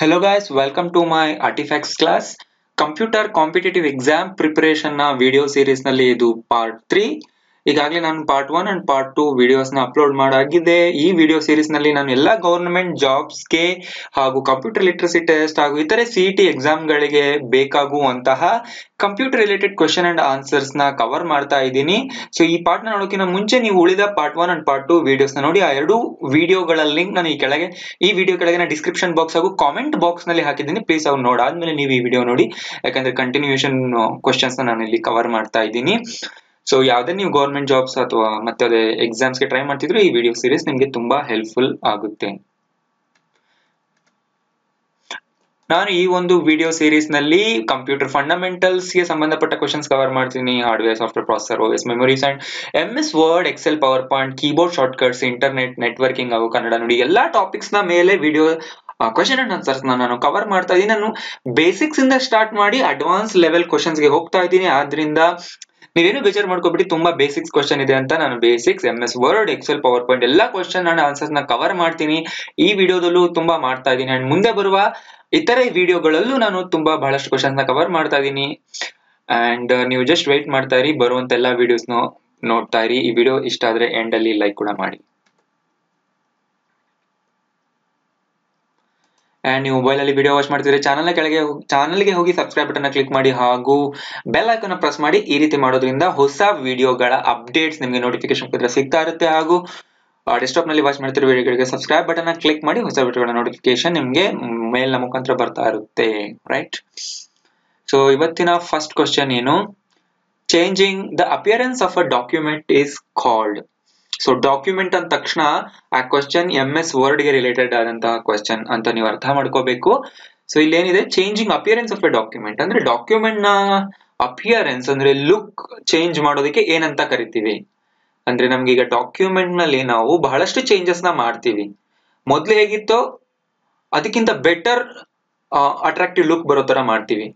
Hello guys, welcome to my Artifacts class. Computer Competitive Exam Preparation video series ನಲ್ಲಿ ಇದು part 3. ಈಗಾಗಲೇ ನಾನು part 1 and part 2 videos ನ upload ಮಾಡಾಗಿದೆ. ಈ video series ನಲ್ಲಿ ನಾನು ಎಲ್ಲಾ ಗವರ್ನಮೆಂಟ್ ಜಾಬ್ಸ್ ಗೆ ಹಾಗೂ ಕಂಪ್ಯೂಟರ್ ಲಿಟರಸಿ ಟೆಸ್ಟ್ ಹಾಗೂ ಇತರೆ ಸಿಇಟಿ ಎಕ್ಸಾಮ್ ಗಳಿಗೆ ಬೇಕಾಗುವಂತಹ computer related question and answers ನ ಕವರ್ ಮಾಡ್ತಾ ಇದ್ದೀನಿ. ಸೊ ಈ ಪಾರ್ಟ್ ನ ನೋಡೋಕ್ಕಿಂತ ಮುಂಚೆ ನೀವು ಉಳಿದ ಪಾರ್ಟ್ 1 and ಪಾರ್ಟ್ 2 ವಿಡಿಯೋಸ್ ನ ನೋಡಿ. ಆ ಎರಡು ವಿಡಿಯೋಗಳ ಲಿಂಕ್ ನಾನು ಈ ವಿಡಿಯೋ ಕೆಳಗೆ ನಾನು ಡಿಸ್ಕ್ರಿಪ್ಷನ್ ಬಾಕ್ಸ್ ಹಾಗೂ ಕಾಮೆಂಟ್ ಬಾಕ್ಸ್ ನಲ್ಲಿ ಹಾಕಿದ್ದೀನಿ. ಪ್ಲೀಸ್ ಅವ್ರು ನೋಡಾದ್ಮೇಲೆ ನೀವು ಈ ವಿಡಿಯೋ ನೋಡಿ, ಯಾಕಂದ್ರೆ ಕಂಟಿನ್ಯೂಯೇಷನ್ ಕ್ವೆಶ್ಚನ್ಸ್ ನಾನು ಇಲ್ಲಿ ಕವರ್ ಮಾಡ್ತಾ ಇದ್ದೀನಿ. ಸೊ ಯಾವುದೇ ನೀವು ಗವರ್ಮೆಂಟ್ ಜಾಬ್ಸ್ ಅಥವಾ ಮತ್ತೆ ಅದೇ ಎಕ್ಸಾಮ್ಸ್ ಗೆ ಟ್ರೈ ಮಾಡ್ತಿದ್ರು ಈ ವಿಡಿಯೋ ಸೀರೀಸ್ ನಿಮಗೆ ತುಂಬಾ ಹೆಲ್ಪ್ಫುಲ್ ಆಗುತ್ತೆ. ನಾನು ಈ ಒಂದು ವಿಡಿಯೋ ಸೀರೀಸ್ ನಲ್ಲಿ ಕಂಪ್ಯೂಟರ್ ಫಂಡಮೆಂಟಲ್ಸ್ ಗೆ ಸಂಬಂಧಪಟ್ಟ ಕ್ವೆಶ್ಚನ್ಸ್ ಕವರ್ ಮಾಡ್ತೀನಿ. Hardware, software, processor, OS, memories and MS Word, Excel, PowerPoint, keyboard shortcuts, internet, networking ಹಾಗೂ ಕನ್ನಡ ನುಡಿ ಎಲ್ಲಾ ಟಾಪಿಕ್ಸ್ ನ ಮೇಲೆ ವಿಡಿಯೋ ಕ್ವೆಶ್ಚನ್ ಅಂಡ್ ಆನ್ಸರ್ಸ್ ನಾನು ಕವರ್ ಮಾಡ್ತಾ ಇದ್ದೀನಿ. ನಾನು ಬೇಸಿಕ್ಸ್ ಇಂದ ಸ್ಟಾರ್ಟ್ ಮಾಡಿ ಅಡ್ವಾನ್ಸ್ ಲೆವೆಲ್ ಕ್ವೆಶ್ಚನ್ಸ್ ಗೆ ಹೋಗ್ತಾ ಇದ್ದೀನಿ. ಆದ್ರಿಂದ ನೀವೇನು ಬೇಜಾರು ಮಾಡ್ಕೊಬಿಡಿ, ತುಂಬಾ ಬೇಸಿಕ್ಸ್ ಕ್ವೆಶ್ಚನ್ ಇದೆ ಅಂತ. ನಾನು basics MS Word, Excel, PowerPoint ಎಲ್ಲಾ ಕ್ವೆಶ್ಚನ್ ಅಂಡ್ ಆನ್ಸರ್ಸ್ ನ ಕವರ್ ಮಾಡ್ತೀನಿ. ಈ ವಿಡಿಯೋದಲ್ಲೂ ತುಂಬಾ ಮಾಡ್ತಾ ಇದ್ದೀನಿ ಅಂಡ್ ಮುಂದೆ ಬರುವ ಇತರೆ ವಿಡಿಯೋಗಳಲ್ಲೂ ನಾನು ತುಂಬಾ ಬಹಳಷ್ಟು ಕ್ವೆಶ್ಚನ್ಸ್ ನ ಕವರ್ ಮಾಡ್ತಾ ಇದ್ದೀನಿ. ಅಂಡ್ ನೀವು ಜಸ್ಟ್ ವೇಟ್ ಮಾಡ್ತಾ ಇರಿ, ಬರುವಂತ ಎಲ್ಲಾ ವಿಡಿಯೋಸ್ ನೋಡ್ತಾ ಇರಿ. ಈ ವಿಡಿಯೋ ಇಷ್ಟ ಆದ್ರೆ ಎಂಡ್ ಅಲ್ಲಿ ಲೈಕ್ ಕೂಡ ಮಾಡಿ. ಅಂಡ್ ನೀವು ಮೊಬೈಲ್ ಅಲ್ಲಿ ವಿಡಿಯೋ ವಾಚ್ ಮಾಡ್ತಿದ್ರೆ ಚಾನಲ್ಗೆ ಹೋಗಿ ಸಬ್ಸ್ಕ್ರೈಬ್ ಬಟನ್ ಕ್ಲಿಕ್ ಮಾಡಿ ಹಾಗೂ ಬೆಲ್ ಐಕಾನ್ ಪ್ರೆಸ್ ಮಾಡಿ. ಈ ರೀತಿ ಮಾಡೋದ್ರಿಂದ ಹೊಸ ವಿಡಿಯೋಗಳ ಅಪ್ಡೇಟ್ಸ್ ನಿಮಗೆ ನೋಟಿಫಿಕೇಶನ್ ಸಿಗ್ತಾ ಇರುತ್ತೆ. ಹಾಗೂ ಡೆಸ್ಕ್ಟಾಪ್ ನಲ್ಲಿ ವಾಚ್ ಮಾಡ್ತಿರೋ ವಿಡಿಯೋಗಳಿಗೆ ಸಬ್ಸ್ಕ್ರೈಬ್ ಬಟನ್ ಕ್ಲಿಕ್ ಮಾಡಿ, ಹೊಸ ವಿಡಿಯೋಗಳ ನೋಟಿಫಿಕೇಶನ್ ನಿಮಗೆ ಮೇಲ್ ನ ಮುಖಾಂತರ ಬರ್ತಾ ಇರುತ್ತೆ. ರೈಟ್. ಸೊ ಇವತ್ತಿನ ಫಸ್ಟ್ ಕ್ವಶನ್ ಏನು, changing the appearance of a document is called. So document ಅಂದ ತಕ್ಷಣ ಆ ಕ್ವಶನ್ MS ವರ್ಡ್ ಗೆ ರಿಲೇಟೆಡ್ ಆದಂತಹ ಕ್ವಶನ್ ಅಂತ ನೀವು ಅರ್ಥ ಮಾಡ್ಕೋಬೇಕು. ಸೊ ಇಲ್ಲಿ ಏನಿದೆ, changing appearance of A document ಅಂದ್ರೆ ಡಾಕ್ಯುಮೆಂಟ್ ನ ಅಪಿಯರೆನ್ಸ್ ಅಂದ್ರೆ ಲುಕ್ ಚೇಂಜ್ ಮಾಡೋದಕ್ಕೆ ಏನಂತ ಕರಿತೀವಿ ಅಂದ್ರೆ, ನಮ್ಗೆ ಈಗ ಡಾಕ್ಯುಮೆಂಟ್ ನಲ್ಲಿ ನಾವು ಬಹಳಷ್ಟು ಚೇಂಜಸ್ ನ ಮಾಡ್ತೀವಿ. ಮೊದ್ಲು ಹೇಗಿತ್ತೋ ಅದಕ್ಕಿಂತ ಬೆಟರ್ ಅಟ್ರಾಕ್ಟಿವ್ ಲುಕ್ ಬರೋ ತರ ಮಾಡ್ತೀವಿ.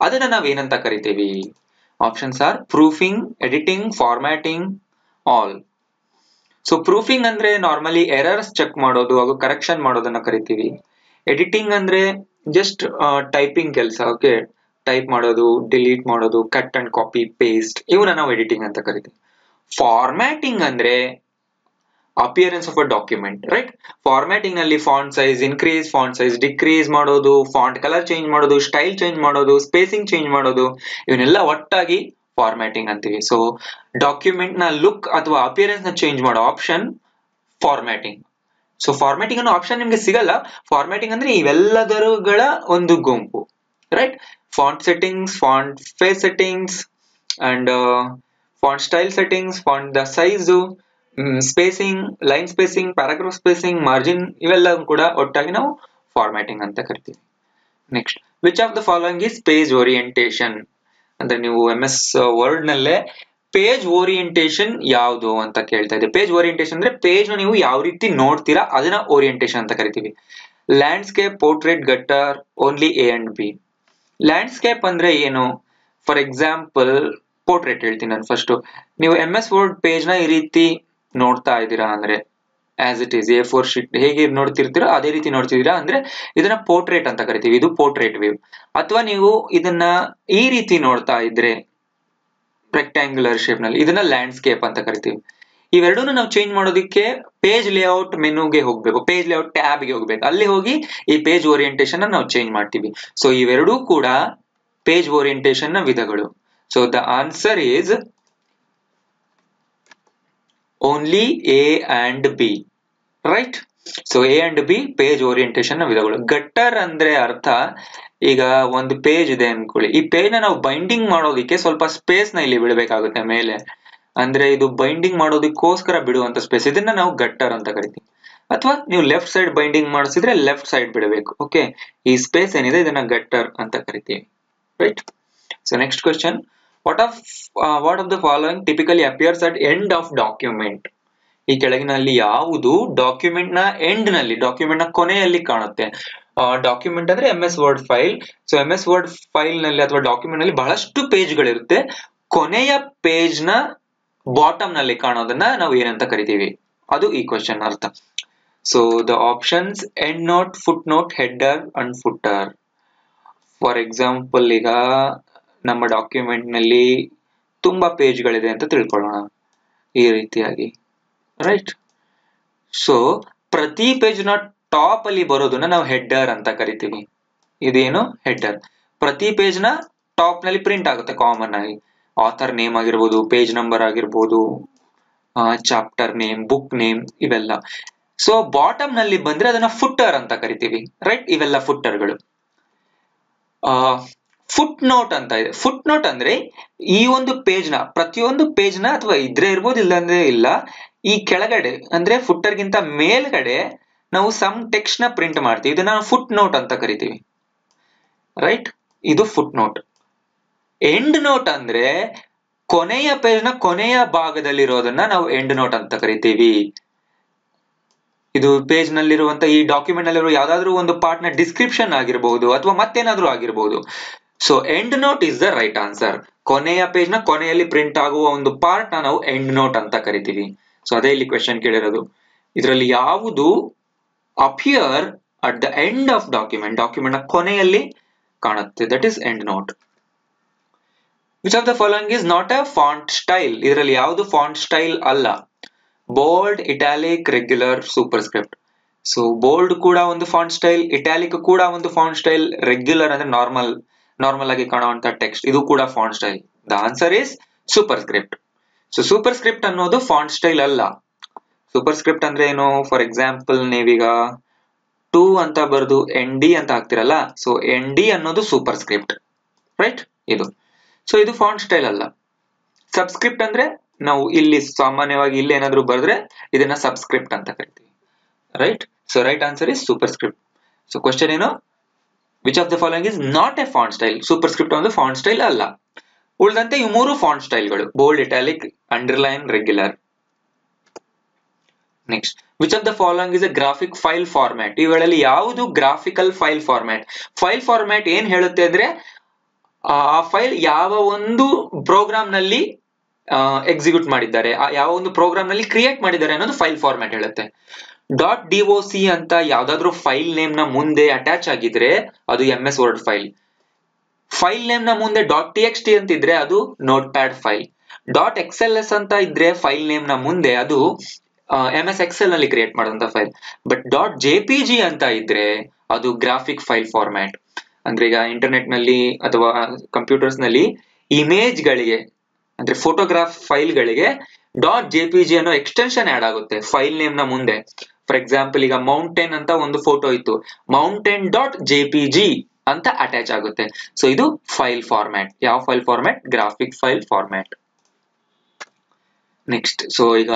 ಅದನ್ನ ನಾವ್ ಏನಂತ ಕರಿತೀವಿ? Options are proofing, editing, formatting, all. So proofing ಅಂದ್ರೆ ನಾರ್ಮಲಿ ಎರರ್ಸ್ ಚೆಕ್ ಮಾಡೋದು ಹಾಗೂ ಕರೆಕ್ಷನ್ ಮಾಡೋದನ್ನ ಕರಿತೀವಿ. ಎಡಿಟಿಂಗ್ ಅಂದ್ರೆ ಜಸ್ಟ್ ಟೈಪಿಂಗ್ ಕೆಲಸ, ಓಕೆ, ಟೈಪ್ ಮಾಡೋದು, ಡಿಲೀಟ್ ಮಾಡೋದು, ಕಟ್ ಅಂಡ್ ಕಾಪಿ ಪೇಸ್ಟ್, ಇವನ್ನ ನಾವು ಎಡಿಟಿಂಗ್ ಅಂತ ಕರಿತೀವಿ. ಫಾರ್ಮ್ಯಾಟಿಂಗ್ ಅಂದ್ರೆ appearance of a document, right. Formatting ನಲ್ಲಿ font size increase, font size decrease ಮಾಡೋದು, ಫಾಂಟ್ ಕಲರ್ ಚೇಂಜ್ ಮಾಡೋದು, ಸ್ಟೈಲ್ ಚೇಂಜ್ ಮಾಡೋದು, ಸ್ಪೇಸಿಂಗ್ ಚೇಂಜ್ ಮಾಡೋದು, ಇವನ್ನೆಲ್ಲ ಒಟ್ಟಾಗಿ ಫಾರ್ಮ್ಯಾಟಿಂಗ್ ಅಂತೀವಿ. ಸೊ ಡಾಕ್ಯುಮೆಂಟ್ ನ ಲುಕ್ ಅಥವಾ ಅಪಿಯರೆನ್ಸ್ ನ ಚೇಂಜ್ ಮಾಡೋ ಆಪ್ಷನ್ ಫಾರ್ಮ್ಯಾಟಿಂಗ್. ಸೊ ಫಾರ್ಮ್ಯಾಟಿಂಗ್ ಅನ್ನೋ ಆಪ್ಷನ್ ನಿಮ್ಗೆ ಸಿಗಲ್ಲ. ಫಾರ್ಮ್ಯಾಟಿಂಗ್ ಅಂದ್ರೆ ಇವೆಲ್ಲದರುಗಳ ಒಂದು ಗುಂಪು, right. Font settings, font face settings and font style settings, font ದ size, spacing, line spacing, paragraph spacing, margin, ಇವೆಲ್ಲ ಕೂಡ ಒಟ್ಟಾಗಿ ನಾವು ಫಾರ್ಮ್ಯಾಟಿಂಗ್ ಅಂತ ಕರಿತೀವಿ. Next, which of the following is page orientation ಅಂದ್ರೆ ನೀವು MS ವರ್ಡ್ ನಲ್ಲೇ ಪೇಜ್ ಓರಿಯೆಂಟೇಶನ್ ಯಾವುದು ಅಂತ ಕೇಳ್ತಾ ಇದೆ. ಪೇಜ್ ಓರಿಯೆಂಟೇಶನ್ ಅಂದ್ರೆ ಪೇಜ್ ನೀವು ಯಾವ ರೀತಿ ನೋಡ್ತೀರಾ ಅದನ್ನ ಓರಿಯೆಂಟೇಶನ್ ಅಂತ ಕರಿತೀವಿ. Landscape, portrait, gutter, only A and B. Landscape ಅಂದ್ರೆ ಏನು? ಫಾರ್ ಎಕ್ಸಾಂಪಲ್ ಪೋರ್ಟ್ರೇಟ್ ಹೇಳ್ತೀನಿ ನಾನು ಫಸ್ಟ್. ನೀವು MS ವರ್ಡ್ ಪೇಜ್ ನ ಈ ರೀತಿ ನೋಡ್ತಾ ಇದ್ದೀರಾ ಅಂದ್ರೆ, as it is A4 sheet ಹೇಗೆ ನೋಡ್ತಿರ್ತೀರೋ ಅದೇ ರೀತಿ ನೋಡ್ತಿದ್ದೀರಾ ಅಂದ್ರೆ ಇದನ್ನ ಪೋರ್ಟ್ರೇಟ್ ಅಂತ ಕರಿತೀವಿ. ಇದು ಪೋರ್ಟ್ರೇಟ್ ವ್ಯೂ. ಅಥವಾ ನೀವು ಇದನ್ನ ಈ ರೀತಿ ನೋಡ್ತಾ ಇದ್ರೆ ರೆಕ್ಟ್ಯಾಂಗ್ಯುಲರ್ ಶೇಪ್ ನಲ್ಲಿ, ಇದನ್ನ ಲ್ಯಾಂಡ್ಸ್ಕೇಪ್ ಅಂತ ಕರಿತೀವಿ. ಇವೆರಡನ್ನು ನಾವು ಚೇಂಜ್ ಮಾಡೋದಕ್ಕೆ ಪೇಜ್ ಲೇಔಟ್ ಮೆನುಗೆ ಹೋಗ್ಬೇಕು, ಪೇಜ್ ಲೇಔಟ್ ಟ್ಯಾಬ್ ಗೆ ಹೋಗ್ಬೇಕು. ಅಲ್ಲಿ ಹೋಗಿ ಈ ಪೇಜ್ ಓರಿಯೆಂಟೇಶನ್ ನಾವು ಚೇಂಜ್ ಮಾಡ್ತೀವಿ. ಸೊ ಇವೆರಡೂ ಕೂಡ ಪೇಜ್ ಓರಿಯೆಂಟೇಶನ್ ನ ವಿಧಗಳು. So the answer is only A and B, right. So A and B page orientation ನ ವಿಧಗಳು. ಗಟ್ಟರ್ ಅಂದ್ರೆ ಅರ್ಥ, ಈಗ ಒಂದು ಪೇಜ್ ಇದೆ ಅನ್ಕೊಳ್ಳಿ, ಈ ಪೇಜ್ ನ ನಾವು ಬೈಂಡಿಂಗ್ ಮಾಡೋದಕ್ಕೆ ಸ್ವಲ್ಪ ಸ್ಪೇಸ್ ನ ಇಲ್ಲಿ ಬಿಡಬೇಕಾಗುತ್ತೆ ಮೇಲೆ, ಅಂದ್ರೆ ಇದು ಬೈಂಡಿಂಗ್ ಮಾಡೋದಕ್ಕೋಸ್ಕರ ಬಿಡುವಂತ ಸ್ಪೇಸ್, ಇದನ್ನ ನಾವು ಗಟ್ಟರ್ ಅಂತ ಕರಿತೀವಿ. ಅಥವಾ ನೀವು ಲೆಫ್ಟ್ ಸೈಡ್ ಬೈಂಡಿಂಗ್ ಮಾಡಿಸಿದ್ರೆ ಲೆಫ್ಟ್ ಸೈಡ್ ಬಿಡಬೇಕು, ಓಕೆ. ಈ ಸ್ಪೇಸ್ ಏನಿದೆ ಇದನ್ನ ಗಟ್ಟರ್ ಅಂತ ಕರಿತೀವಿ, right. So next question, what of the following typically appears at end of document? ಈ ಕೆಳಗಿನಲ್ಲಿ ಯಾವುದು ಡಾಕ್ಯುಮೆಂಟ್ ನ ಎಂಡ್ ನಲ್ಲಿ, ಡಾಕ್ಯುಮೆಂಟ್ ನ ಕೊನೆಯಲ್ಲಿ ಕಾಣುತ್ತೆ? ಡಾಕ್ಯುಮೆಂಟ್ ಅಂದ್ರೆ MS word file. So MS word file ನಲ್ಲಿ ಅಥವಾ ಡಾಕ್ಯುಮೆಂಟ್ ನಲ್ಲಿ ಬಹಳಷ್ಟು ಪೇಜ್ ಗಳಿರುತ್ತೆ. ಕೊನೆಯ ಪೇಜ್ ನ ಬಾಟಮ್ ನಲ್ಲಿ ಕಾಣೋದನ್ನ ನಾವು ಏನಂತ ಕರಿತೀವಿ? ಅದು ಈ ಕ್ವೆಶ್ಚನ್ ಅರ್ಥ. So the options end note, foot note, header and footer. For example, ಈಗ ನಮ್ಮ ಡಾಕ್ಯುಮೆಂಟ್ ನಲ್ಲಿ ತುಂಬಾ ಪೇಜ್ಗಳಿದೆ ಅಂತ ತಿಳ್ಕೊಳ್ಳೋಣ ಈ ರೀತಿಯಾಗಿ, ರೈಟ್. ಸೊ ಪ್ರತಿ ಪೇಜ್ ನ ಟಾಪ್ ಅಲ್ಲಿ ಬರೋದನ್ನ ನಾವು ಹೆಡರ್ ಅಂತ ಕರಿತೀವಿ. ಇದೇನು ಹೆಡರ್. ಪ್ರತಿ ಪೇಜ್ ನ ಟಾಪ್ ನಲ್ಲಿ ಪ್ರಿಂಟ್ ಆಗುತ್ತೆ ಕಾಮನ್ ಆಗಿ. ಆಥರ್ ನೇಮ್ ಆಗಿರ್ಬೋದು, ಪೇಜ್ ನಂಬರ್ ಆಗಿರ್ಬೋದು, ಚಾಪ್ಟರ್ ನೇಮ್, ಬುಕ್ ನೇಮ್, ಇವೆಲ್ಲ. ಸೊ ಬಾಟಮ್ ನಲ್ಲಿ ಬಂದ್ರೆ ಅದನ್ನ ಫುಟರ್ ಅಂತ ಕರಿತೀವಿ, ರೈಟ್. ಇವೆಲ್ಲ ಫುಟರ್ಗಳು. ಫುಟ್ ನೋಟ್ ಅಂತ ಇದೆ. ಫುಟ್ ನೋಟ್ ಅಂದ್ರೆ ಈ ಒಂದು ಪೇಜ್ ನ, ಪ್ರತಿಯೊಂದು ಪೇಜ್ ನ, ಅಥವಾ ಇದ್ರೆ ಇರ್ಬೋದು ಇಲ್ಲಾಂದ್ರೆ ಇಲ್ಲ, ಈ ಕೆಳಗಡೆ ಅಂದ್ರೆ ಫುಟರ್ ಗಿಂತ ಮೇಲ್ಗಡೆ ನಾವು ಸಮ್ ಟೆಕ್ಸ್ಟ್ ನ ಪ್ರಿಂಟ್ ಮಾಡ್ತೀವಿ. ಇದನ್ನ ಫುಟ್ ನೋಟ್ ಅಂತ ಕರಿತೀವಿ, ರೈಟ್. ಇದು ಫುಟ್ ನೋಟ್. ಎಂಡ್ ನೋಟ್ ಅಂದ್ರೆ ಕೊನೆಯ ಪೇಜ್ ನ ಕೊನೆಯ ಭಾಗದಲ್ಲಿರೋದನ್ನ ನಾವು ಎಂಡ್ ನೋಟ್ ಅಂತ ಕರಿತೀವಿ. ಇದು ಪೇಜ್ ನಲ್ಲಿರುವಂತ, ಈ ಡಾಕ್ಯುಮೆಂಟ್ ನಲ್ಲಿರುವ ಯಾವ್ದಾದ್ರು ಒಂದು ಪಾರ್ಟ್ ನ ಡಿಸ್ಕ್ರಿಪ್ಷನ್ ಆಗಿರಬಹುದು ಅಥವಾ ಮತ್ತೇನಾದ್ರೂ ಆಗಿರಬಹುದು. So end note is the right answer. ಕೊನೆಯ ಪೇಜ್ ನ ಕೊನೆಯಲ್ಲಿ ಪ್ರಿಂಟ್ ಆಗುವ ಒಂದು ಪಾರ್ಟ್ ನ ನಾವು ಎಂಡ್ ನೋಟ್ ಅಂತ ಕರಿತೀವಿ. ಸೊ ಅದೇ ಇಲ್ಲಿ ಕ್ವೆಶ್ಚನ್ ಕೇಳಿರೋದು. ಇದರಲ್ಲಿ ಯಾವುದು appear at the end of document, document ನ ಕೊನೆಯಲ್ಲಿ ಕಾಣುತ್ತೆ, that is end note. Which of the following is not a font style. ಇದರಲ್ಲಿ ಯಾವುದು ಫಾಂಟ್ ಸ್ಟೈಲ್ ಅಲ್ಲ? Bold, italic, regular, super script. So bold ಕೂಡ ಒಂದು ಫಾಂಟ್ ಸ್ಟೈಲ್, ಇಟಾಲಿಕ್ ಕೂಡ ಒಂದು ಫಾಂಟ್ ಸ್ಟೈಲ್, ರೆಗ್ಯುಲರ್ ಅಂದ್ರೆ ನಾರ್ಮಲ್ ಆಗಿ ಕಾಣುವಂತ ಟೆಕ್ಸ್ಟ್, ಇದು ಕೂಡ font style. The answer is superscript. So super script ಅನ್ನೋದು ಫಾಂಟ್ ಸ್ಟೈಲ್ ಅಲ್ಲ. ಸೂಪರ್ ಸ್ಕ್ರಿಪ್ಟ್ ಅಂದ್ರೆ ಏನು? ಫಾರ್ ಎಕ್ಸಾಂಪಲ್, ನೀವೀಗ 2 ಅಂತ ಬರೆದು ND ಅಂತ ಹಾಕ್ತಿರಲ್ಲ, ಸೊ ND ಅನ್ನೋದು ಸೂಪರ್ ಸ್ಕ್ರಿಪ್ಟ್, ರೈಟ್. ಇದು ಸೊ ಇದು ಫಾಂಟ್ ಸ್ಟೈಲ್ ಅಲ್ಲ. ಸಬ್ಸ್ಕ್ರಿಪ್ಟ್ ಅಂದ್ರೆ ನಾವು ಇಲ್ಲಿ ಸಾಮಾನ್ಯವಾಗಿ ಇಲ್ಲಿ ಏನಾದ್ರು ಬರೆದ್ರೆ ಇದನ್ನ ಸಬ್ಸ್ಕ್ರಿಪ್ಟ್ ಅಂತ ಕರಿತೀವಿ, right. So right answer is superscript. So question ಏನು? Which of the following is not a font style. Superscript ಒಂದು ಫಾಂಟ್ ಸ್ಟೈಲ್ ಅಲ್ಲ. ಉಳಿದಂತೆ ಈ 3 ಫಾಂಟ್ ಸ್ಟೈಲ್ಗಳು: bold, italic, underline, regular. Next, which of the following is a graphic file format. ಇವುಗಳಲ್ಲಿ ಯಾವುದು graphical file format? File format ಏನ್ ಹೇಳುತ್ತೆ ಅಂದ್ರೆ ಆ ಫೈಲ್ ಯಾವ ಒಂದು ಪ್ರೋಗ್ರಾಮ್ ನಲ್ಲಿ ಎಕ್ಸಿಕ್ಯೂಟ್ ಮಾಡಿದ್ದಾರೆ, ಯಾವ ಒಂದು ಪ್ರೋಗ್ರಾಮ್ ನಲ್ಲಿ ಕ್ರಿಯೇಟ್ ಮಾಡಿದ್ದಾರೆ ಅನ್ನೋದು ಫೈಲ್ ಫಾರ್ಮ್ಯಾಟ್ ಹೇಳುತ್ತೆ. .doc ಅಂತ ಯಾವ್ದಾದ್ರು ಫೈಲ್ ನೇಮ್ ನ ಮುಂದೆ ಅಟ್ಯಾಚ್ ಆಗಿದ್ರೆ ಅದು MS word file. File name ನ ಮುಂದೆ .txt ಅಂತ ಇದ್ರೆ ಅದು ನೋಟ್ ಪ್ಯಾಡ್ ಫೈಲ್. .xls ಅಂತ ಇದ್ರೆ ಫೈಲ್ ನೇಮ್ ನ ಮುಂದೆ ಅದು MS Excel ನಲ್ಲಿ ಕ್ರಿಯೇಟ್ ಮಾಡುವಂತ ಫೈಲ್. ಬಟ್ .jpg ಅಂತ ಇದ್ರೆ ಅದು ಗ್ರಾಫಿಕ್ ಫೈಲ್ ಫಾರ್ಮ್ಯಾಟ್. ಅಂದ್ರೆ ಈಗ ಇಂಟರ್ನೆಟ್ ನಲ್ಲಿ ಅಥವಾ ಕಂಪ್ಯೂಟರ್ಸ್ ನಲ್ಲಿ ಇಮೇಜ್ ಗಳಿಗೆ, ಅಂದ್ರೆ ಫೋಟೋಗ್ರಾಫ್ ಫೈಲ್ ಗಳಿಗೆ .jpg ಅನ್ನೋ ಎಕ್ಸ್ಟೆನ್ಷನ್ ಆಡ್ ಆಗುತ್ತೆ ಫೈಲ್ ನೇಮ್ ನ ಮುಂದೆ. ಫಾರ್ ಎಕ್ಸಾಂಪಲ್, ಈಗ ಮೌಂಟೇನ್ ಅಂತ ಒಂದು ಫೋಟೋ ಇತ್ತು, ಮೌಂಟೇನ್ .jpg ಅಂತ ಅಟ್ಯಾಚ್ ಆಗುತ್ತೆ. ಸೊ ಇದು ಫೈಲ್ ಫಾರ್ಮ್ಯಾಟ್. ಯಾವ file format? Graphic file format. Next, so ಈಗ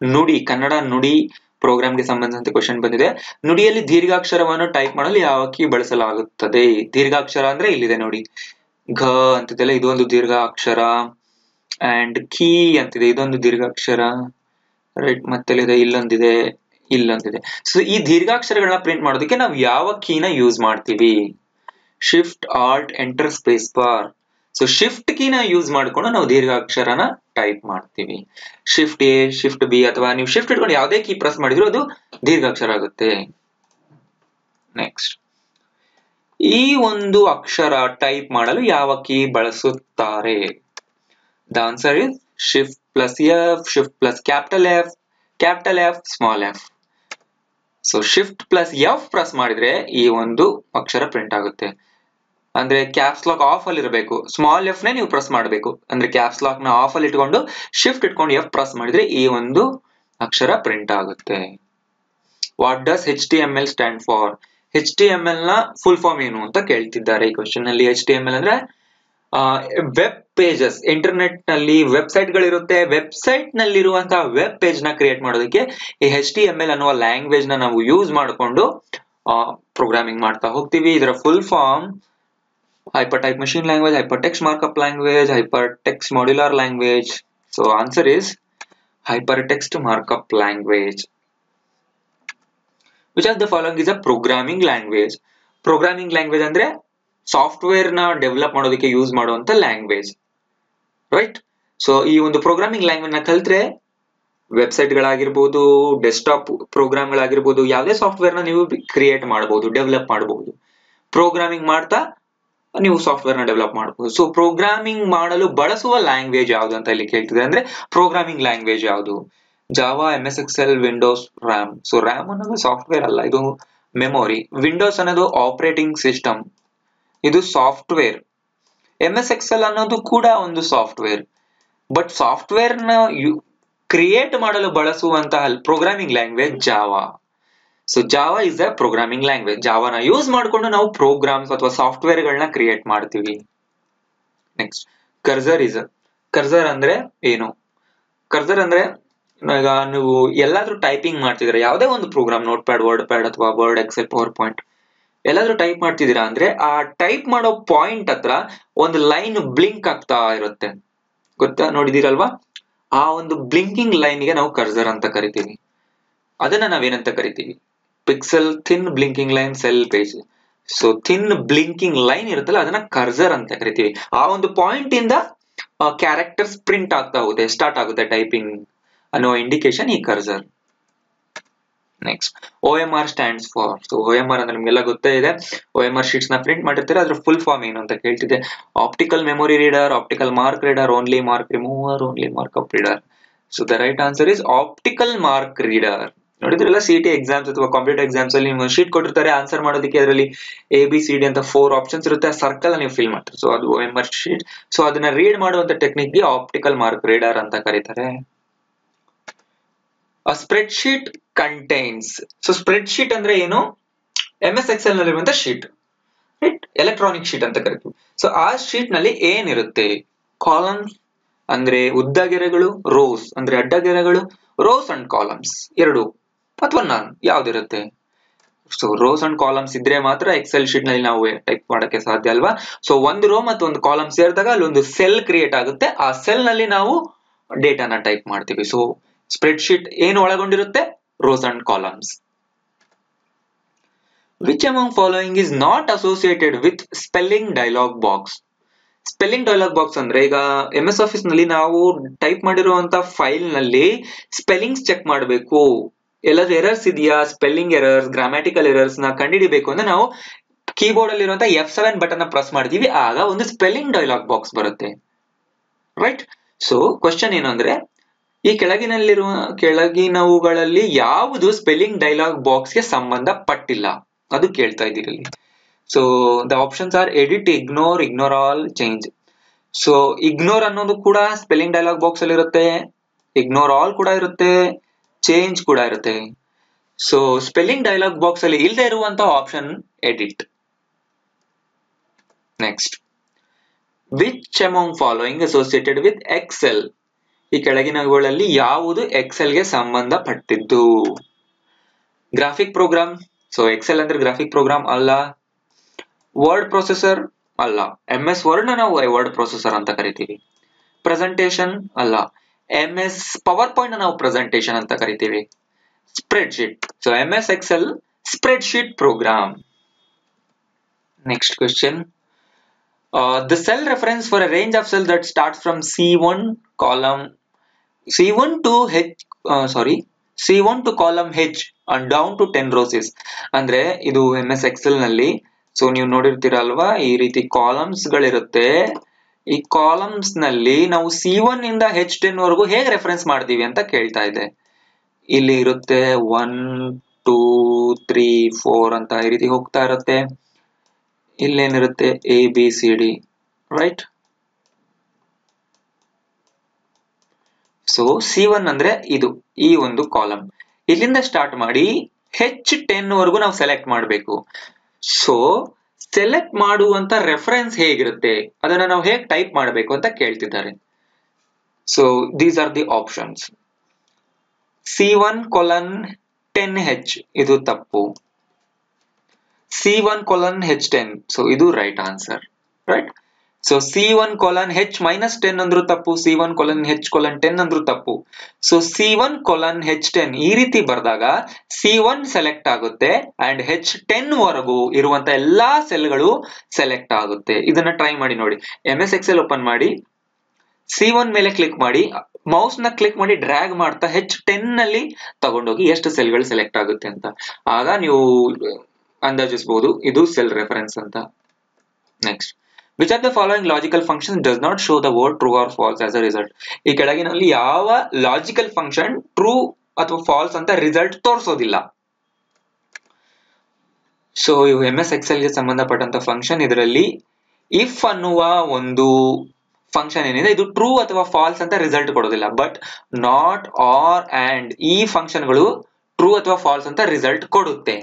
ನುಡಿ, ಕನ್ನಡ ನುಡಿ ಪ್ರೋಗ್ರಾಮ್ಗೆ ಸಂಬಂಧಿಸಿದಂತೆ ಕ್ವಶನ್ ಬಂದಿದೆ. ನುಡಿಯಲ್ಲಿ ದೀರ್ಘಾಕ್ಷರವನ್ನು ಟೈಪ್ ಮಾಡಲು ಯಾವ ಕೀ ಬಳಸಲಾಗುತ್ತದೆ? ದೀರ್ಘಾಕ್ಷರ ಅಂದ್ರೆ ಇಲ್ಲಿದೆ ನೋಡಿ, ಘ ಅಂತಿದೆಲ್ಲ, ಇದೊಂದು ದೀರ್ಘಾಕ್ಷರ. ಅಂಡ್ ಕೀ ಅಂತಿದೆ, ಇದೊಂದು ದೀರ್ಘಾಕ್ಷರ, ರೈಟ್. ಮತ್ತೆ ಇಲ್ಲೊಂದಿದೆ, ಇಲ್ಲೊಂದಿದೆ. ಸೊ ಈ ದೀರ್ಘಾಕ್ಷರಗಳನ್ನ ಪ್ರಿಂಟ್ ಮಾಡೋದಕ್ಕೆ ನಾವು ಯಾವ ಕೀನ ಯೂಸ್ ಮಾಡ್ತೀವಿ? Shift, alt, enter, space bar. So shift ಕೀನ ಯೂಸ್ ಮಾಡ್ಕೊಂಡು ನಾವು ದೀರ್ಘಾಕ್ಷರನ ಟೈಪ್ ಮಾಡ್ತೀವಿ. ಶಿಫ್ಟ್ A, ಶಿಫ್ಟ್ B, ಅಥವಾ ನೀವು ಶಿಫ್ಟ್ ಇಟ್ಕೊಂಡು ಯಾವುದೇ ಕೀ ಪ್ರೆಸ್ ಮಾಡಿದ್ರು ಅದು ದೀರ್ಘಾಕ್ಷರ ಆಗುತ್ತೆ. ನೆಕ್ಸ್ಟ್, ಈ ಒಂದು ಅಕ್ಷರ ಟೈಪ್ ಮಾಡಲು ಯಾವ ಕೀ ಬಳಸುತ್ತಾರೆ? The answer is shift plus F, shift plus capital F, small f. So shift plus F press ಮಾಡಿದ್ರೆ ಈ ಒಂದು ಅಕ್ಷರ ಪ್ರಿಂಟ್ ಆಗುತ್ತೆ. ಅಂದ್ರೆ ಕ್ಯಾಪ್ಸ್ ಲಾಕ್ ಆಫ್ ಅಲ್ಲಿ ಇರಬೇಕು, ಸ್ಮಾಲ್ F ನೇ ನೀವು ಪ್ರೆಸ್ ಮಾಡಬೇಕು. ಅಂದ್ರೆ ಕ್ಯಾಪ್ಸ್ ಲಾಕ್ ನ ಆಫ್ ಅಲ್ಲಿ ಇಟ್ಕೊಂಡು ಶಿಫ್ಟ್ ಇಟ್ಕೊಂಡು F ಪ್ರೆಸ್ ಮಾಡಿದ್ರೆ ಈ ಒಂದು ಅಕ್ಷರ ಪ್ರಿಂಟ್ ಆಗುತ್ತೆ. What does HTML stand for? HTML ನ ಫುಲ್ ಫಾರ್ಮ್ ಏನು ಅಂತ ಕೇಳ್ತಿದ್ದಾರೆ ಈ ಕ್ವಶನ್ ಅಲ್ಲಿ. HTML ಅಂದ್ರೆ ವೆಬ್ ಪೇಜಸ್. ಇಂಟರ್ನೆಟ್ ನಲ್ಲಿ ವೆಬ್ಸೈಟ್ ಗಳಿರುತ್ತೆ, ವೆಬ್ಸೈಟ್ ನಲ್ಲಿರುವಂತಹ ವೆಬ್ ಪೇಜ್ ನ ಕ್ರಿಯೇಟ್ ಮಾಡೋದಕ್ಕೆ ಈ HTML ಅನ್ನುವ ಲ್ಯಾಂಗ್ವೇಜ್ ನ ನಾವು ಯೂಸ್ ಮಾಡಿಕೊಂಡು ಪ್ರೋಗ್ರಾಮಿಂಗ್ ಮಾಡ್ತಾ ಹೋಗ್ತೀವಿ. ಇದರ full form hypertype machine language, hypertext markup language, hypertext modular language. So answer is hypertext markup language. Which of the following is a programming language? Programming language ಅಂದ್ರೆ software ನ develop ಮಾಡೋದಕ್ಕೆ use ಮಾಡುವಂತ language, right. So ಈ ಒಂದು programming language ನ ಕಲ್ತ್ರೆ ವೆಬ್ಸೈಟ್ಗಳಾಗಿರ್ಬೋದು, desktop ಪ್ರೋಗ್ರಾಮ್ಗಳಾಗಿರ್ಬೋದು, ಯಾವುದೇ ಸಾಫ್ಟ್ವೇರ್ನ ನೀವು ಕ್ರಿಯೇಟ್ ಮಾಡಬಹುದು, ಡೆವಲಪ್ ಮಾಡಬಹುದು. ಪ್ರೋಗ್ರಾಮಿಂಗ್ ಮಾಡ್ತಾ ನೀವು ಸಾಫ್ಟ್ವೇರ್ನ ಡೆವಲಪ್ ಮಾಡಬಹುದು. ಸೊ ಪ್ರೋಗ್ರಾಮಿಂಗ್ ಮಾಡಲು ಬಳಸುವ ಲ್ಯಾಂಗ್ವೇಜ್ ಯಾವುದು ಅಂತ ಇಲ್ಲಿ ಕೇಳ್ತಿದೆ. ಅಂದ್ರೆ ಪ್ರೋಗ್ರಾಮಿಂಗ್ ಲ್ಯಾಂಗ್ವೇಜ್ ಯಾವುದು? Java, MS Excel, Windows, RAM. So RAM ಅನ್ನೋದು ಸಾಫ್ಟ್ವೇರ್ ಅಲ್ಲ, ಇದು ಮೆಮೊರಿ. ವಿಂಡೋಸ್ ಅನ್ನೋದು ಆಪರೇಟಿಂಗ್ ಸಿಸ್ಟಮ್, ಇದು ಸಾಫ್ಟ್ವೇರ್. MS Excel ಅನ್ನೋದು ಕೂಡ ಒಂದು ಸಾಫ್ಟ್ವೇರ್. ಬಟ್ ಸಾಫ್ಟ್ವೇರ್ ನ ಕ್ರಿಯೇಟ್ ಮಾಡಲು ಬಳಸುವಂತಹ programming language Java. So Java is a programming language. ಜಾವಾನ ಯೂಸ್ ಮಾಡಿಕೊಂಡು ನಾವು ಪ್ರೋಗ್ರಾಮ್ಸ್ ಅಥವಾ ಸಾಫ್ಟ್ವೇರ್ ಗಳನ್ನ ಕ್ರಿಯೇಟ್ ಮಾಡ್ತೀವಿ. ನೆಕ್ಸ್ಟ್, ಕರ್ಸರ್ ಅಂದ್ರೆ ಏನು? ಕರ್ಸರ್ ಅಂದ್ರೆ ಈಗ ನೀವು ಎಲ್ಲಾದ್ರೂ ಟೈಪಿಂಗ್ ಮಾಡ್ತಿದ್ರೆ, ಯಾವುದೇ ಒಂದು program, Notepad, WordPad ಅಥವಾ ವರ್ಡ್, ಎಕ್ಸೆಲ್, ಪವರ್ ಪಾಯಿಂಟ್ ಎಲ್ಲಾದ್ರೂ ಟೈಪ್ ಮಾಡ್ತಿದ್ದೀರಾ ಅಂದ್ರೆ ಆ ಟೈಪ್ ಮಾಡೋ ಪಾಯಿಂಟ್ ಹತ್ರ ಒಂದು ಲೈನ್ ಬ್ಲಿಂಕ್ ಆಗ್ತಾ ಇರುತ್ತೆ, ಗೊತ್ತಾ? ನೋಡಿದಿರಲ್ವಾ? ಆ ಒಂದು ಬ್ಲಿಂಕಿಂಗ್ ಲೈನ್ಗೆ ನಾವು ಕರ್ಸರ್ ಅಂತ ಕರಿತೀವಿ. ಅದನ್ನ ನಾವೇನಂತ ಕರಿತೀವಿ? Pixel thin blinking line cell page. So thin blinking line ಇರುತ್ತಲ್ಲ, ಅದನ್ನ ಕರ್ಸರ್ ಅಂತ ಕರಿತೀವಿ. ಆ ಒಂದು ಪಾಯಿಂಟ್ ಇಂದ ಕ್ಯಾರೆಕ್ಟರ್ಸ್ ಪ್ರಿಂಟ್ ಆಗ್ತಾ ಹೋಗುತ್ತೆ, ಸ್ಟಾರ್ಟ್ ಆಗುತ್ತೆ ಟೈಪಿಂಗ್ ಅನ್ನೋ ಇಂಡಿಕೇಶನ್ ಈ cursor. Next, OMR stands for. So OMR ಅಂದ್ರೆ ನಿಮ್ಗೆಲ್ಲ ಗೊತ್ತೇ ಇದೆ. OMR ಶೀಟ್ಸ್ ನ ಪ್ರಿಂಟ್ ಮಾಡಿರ್ತಾರೆ, ಅದ್ರ ಫುಲ್ ಫಾರ್ಮ್ ಏನು ಅಂತ ಕೇಳ್ತಿದೆ. Optical memory reader, optical mark reader, only mark remover, only markup reader. So the right answer is optical mark reader. ನೋಡಿದ್ರಲ್ಲ, CT ಎಕ್ಸಾಮ್ಸ್ ಅಥವಾ ಕಾಂಪಿಟೇಟಿವ್ ಎಕ್ಸಾಮ್ಸ್ ಅಲ್ಲಿ ನೀವು ಶೀಟ್ ಕೊಟ್ಟಿರ್ತಾರೆ, ಆನ್ಸರ್ ಮಾಡೋದಕ್ಕೆ ಅದರಲ್ಲಿ ABCD ಅಂತ 4 ಆಪ್ಷನ್ಸ್ ಇರುತ್ತೆ. ಆ ಸರ್ಕಲ್ ನೀವು ಫಿಲ್ ಮಾಡ್ತೀರಿ. ಸೊ ಅದು OMR ಶೀಟ್. ಸೊ ಅದನ್ನ ರೀಡ್ ಮಾಡುವಂತ ಟೆಕ್ನಿಕ್ ಗೆ ಆಪ್ಟಿಕಲ್ ಮಾರ್ಕ್ ರೀಡರ್ ಅಂತ ಕರೀತಾರೆ. Spreadsheet contains. So spreadsheet ಅಂದ್ರೆ ಏನು? MS Excel ನಲ್ಲಿರುವಂತ ಶೀಟ್, ರೈಟ್? ಎಲೆಕ್ಟ್ರಾನಿಕ್ ಶೀಟ್ ಅಂತ ಕರಿತೀವಿ. ಸೊ ಆ ಶೀಟ್ ನಲ್ಲಿ ಏನಿರುತ್ತೆ? ಕಾಲಮ್ಸ್ ಅಂದ್ರೆ ಉದ್ದ ಗೆರೆಗಳು, ರೋಸ್ ಅಂದ್ರೆ ಅಡ್ಡ ಗೆರೆಗಳು. ರೋಸ್ ಅಂಡ್ ಕಾಲಮ್ಸ್ ಎರಡು ಅಥವಾ ನನ್ ಯಾವ್ದಿರುತ್ತೆ? ಸೊ ರೋಸ್ ಅಂಡ್ ಕಾಲಮ್ಸ್ ಇದ್ರೆ ಮಾತ್ರ ಎಕ್ಸೆಲ್ ಶೀಟ್ ನಲ್ಲಿ ನಾವು ಟೈಪ್ ಮಾಡಕ್ಕೆ ಸಾಧ್ಯ ಅಲ್ವಾ? ಸೊ ಒಂದು ರೋ ಮತ್ತು ಒಂದು ಕಾಲಮ್ ಸೇರಿದಾಗ ಅಲ್ಲೊಂದು ಸೆಲ್ ಕ್ರಿಯೇಟ್ ಆಗುತ್ತೆ. ಆ ಸೆಲ್ ನಲ್ಲಿ ನಾವು ಡೇಟಾನ ಟೈಪ್ ಮಾಡ್ತೀವಿ. ಸೊ ಸ್ಪ್ರೆಡ್ ಶೀಟ್ ಏನು ಒಳಗೊಂಡಿರುತ್ತೆ? Rows and columns. Which among following is not associated with spelling dialog box? Spelling dialogue box ಅಂದ್ರೆ, ಈಗ MS ಆಫೀಸ್ ನಲ್ಲಿ ನಾವು ಟೈಪ್ ಮಾಡಿರುವಂತ ಫೈಲ್ ನಲ್ಲಿ ಸ್ಪೆಲ್ಲಿಂಗ್ಸ್ ಚೆಕ್ ಮಾಡಬೇಕು, ಎಲ್ಲಾದ್ರೂ ಎರರ್ಸ್ ಇದೆಯಾ, ಸ್ಪೆಲ್ಲಿಂಗ್ ಎರರ್ಸ್, ಗ್ರಾಮ್ಯಾಟಿಕಲ್ ಎರರ್ಸ್ ನ ಕಂಡುಹಿಡಿಬೇಕು ಅಂದ್ರೆ ನಾವು ಕೀಬೋರ್ಡ್ ಅಲ್ಲಿ ಇರುವಂತ F7 ಬಟನ್ ಪ್ರೆಸ್ ಮಾಡ್ತೀವಿ, ಆಗ ಒಂದು ಸ್ಪೆಲ್ಲಿಂಗ್ ಡೈಲಾಗ್ ಬಾಕ್ಸ್ ಬರುತ್ತೆ, ರೈಟ್? ಸೊ ಕ್ವಶನ್ ಏನು ಅಂದ್ರೆ, ಈ ಕೆಳಗಿನವುಗಳಲ್ಲಿ ಯಾವುದು ಸ್ಪೆಲ್ಲಿಂಗ್ ಡೈಲಾಗ್ ಬಾಕ್ಸ್ ಗೆ ಸಂಬಂಧ ಪಟ್ಟಿಲ್ಲ ಅದು ಕೇಳ್ತಾ ಇದ್ದೀರಿ. So the options are edit, ignore, ignore all, change. So ignore ಅನ್ನೋದು ಕೂಡ ಸ್ಪೆಲ್ಲಿಂಗ್ ಡೈಲಾಗ್ ಬಾಕ್ಸ್ ಅಲ್ಲಿ ಇರುತ್ತೆ, ಇಗ್ನೋರ್ ಆಲ್ ಕೂಡ ಇರುತ್ತೆ, ಚೇಂಜ್ ಕೂಡ ಇರುತ್ತೆ. ಸೊ ಸ್ಪೆಲ್ಲಿಂಗ್ ಡೈಲಾಗ್ ಬಾಕ್ಸ್ ಅಲ್ಲಿ ಇಲ್ಲದೆ ಇರುವಂತ option edit. Next, which among following associated with Excel? ಈ ಕೆಳಗಿನವುಗಳಲ್ಲಿ ಯಾವುದು ಎಕ್ಸೆಲ್ ಗೆ ಸಂಬಂಧಪಟ್ಟಿದ್ದು? Graphic program. ಸೊ ಎಕ್ಸೆಲ್ ಅಂದ್ರೆ ಗ್ರಾಫಿಕ್ ಪ್ರೋಗ್ರಾಮ್ ಅಲ್ಲ. ವರ್ಡ್ ಪ್ರೊಸೆಸರ್ ಅಲ್ಲ. MS ವರ್ಡ್ ನ ನಾವು ವರ್ಡ್ ಪ್ರೊಸೆಸರ್ ಅಂತ ಕರಿತೀವಿ. ಪ್ರೆಸೆಂಟೇಶನ್ ಅಲ್ಲ. MS ಪವರ್ ಪಾಯಿಂಟ್ ನಾವು ಪ್ರೆಸೆಂಟೇಶನ್ ಅಂತ ಕರಿತೀವಿ. Spreadsheet. So MS Excel spreadsheet program. Next question, the cell reference for a range of cells that starts from C1 to column H and down to 10 rows is. ಅಂದ್ರೆ ಇದು MS Excel ನಲ್ಲಿ, so ನೀವು ನೋಡಿರ್ತೀರಲ್ವಾ, ಈ ರೀತಿ columns ಗಳಿರುತ್ತೆ. ಈ columns ನಲ್ಲಿ ನಾವು C1 ಇಂದ H10 ವರೆಗೂ ಹೇಗೆ ರೆಫರೆನ್ಸ್ ಮಾಡ್ತೀವಿ ಅಂತ ಕೇಳ್ತಾ ಇದೆ. ಇಲ್ಲಿ ಇರುತ್ತೆ 1 2 3 4 ಅಂತ ಈ ರೀತಿ ಹೋಗ್ತಾ ಇರುತ್ತೆ. ಇಲ್ಲೇನಿರುತ್ತೆ ABCD, ರೈಟ್? ಸೊ C1 ಅಂದ್ರೆ ಇದು ಈ ಒಂದು ಕಾಲಮ್, ಇಲ್ಲಿಂದ ಸ್ಟಾರ್ಟ್ ಮಾಡಿ H10 ವರೆಗೂ ನಾವು ಸೆಲೆಕ್ಟ್ ಮಾಡಬೇಕು. ಸೊ ಸೆಲೆಕ್ಟ್ ಮಾಡುವಂತ ರೆಫರೆನ್ಸ್ ಹೇಗಿರುತ್ತೆ, ಅದನ್ನ ನಾವು ಹೇಗೆ ಟೈಪ್ ಮಾಡಬೇಕು ಅಂತ ಕೇಳ್ತಿದ್ದಾರೆ. So these are the options. C1:10H ಇದು ತಪ್ಪು. C1:H10, ಸೊ ಇದು right answer, right? So C1:H-10 ಅಂದ್ರೂ ತಪ್ಪು, C1:H:10 ಅಂದ್ರೂ ತಪ್ಪು. ಸೊ C1:H10 ಈ ರೀತಿ ಬರೆದಾಗ C1 ಸೆಲೆಕ್ಟ್ ಆಗುತ್ತೆ ಅಂಡ್ H10 ವರೆಗೂ ಇರುವಂತ ಎಲ್ಲಾ ಸೆಲ್ಗಳು ಸೆಲೆಕ್ಟ್ ಆಗುತ್ತೆ. ಇದನ್ನ ಟ್ರೈ ಮಾಡಿ ನೋಡಿ. MS Excel ಓಪನ್ ಮಾಡಿ, C1 ಮೇಲೆ ಕ್ಲಿಕ್ ಮಾಡಿ, ಮೌಸ್ ನ ಕ್ಲಿಕ್ ಮಾಡಿ ಡ್ರ್ಯಾಗ್ ಮಾಡ್ತಾ H10 ನಲ್ಲಿ ತಗೊಂಡೋಗಿ ಎಷ್ಟು ಸೆಲ್ಗಳು ಸೆಲೆಕ್ಟ್ ಆಗುತ್ತೆ ಅಂತ. ಆಗ ನೀವು ಅಂದಾಜಿಸಬಹುದು ಇದು ಸೆಲ್ ರೆಫರೆನ್ಸ್ ಅಂತ. Next, which are the following logical function does not show the word true or false as a result. ಈ ಕೆಳಗಿನಲ್ಲಿ ಯಾವ ಲಾಜಿಕಲ್ ಫಂಕ್ಷನ್ ಟ್ರೂ ಅಥವಾ ಫಾಲ್ಸ್ ಅಂತ ರಿಸಲ್ಟ್ ತೋರಿಸೋದಿಲ್ಲ? ಸೊ ಇವು MS Excel ಗೆ ಸಂಬಂಧಪಟ್ಟಂತ ಫಂಕ್ಷನ್. ಇದರಲ್ಲಿ ಇಫ್ ಅನ್ನುವ ಒಂದು ಫಂಕ್ಷನ್ ಏನಿದೆ ಇದು ಟ್ರೂ ಅಥವಾ ಫಾಲ್ಸ್ ಅಂತ ರಿಸಲ್ಟ್ ಕೊಡೋದಿಲ್ಲ. ಬಟ್ ನಾಟ್, ಆರ್, ಅಂಡ್ ಈ ಫಂಕ್ಷನ್ಗಳು ಟ್ರೂ ಅಥವಾ ಫಾಲ್ಸ್ ಅಂತ ರಿಸಲ್ಟ್ ಕೊಡುತ್ತೆ.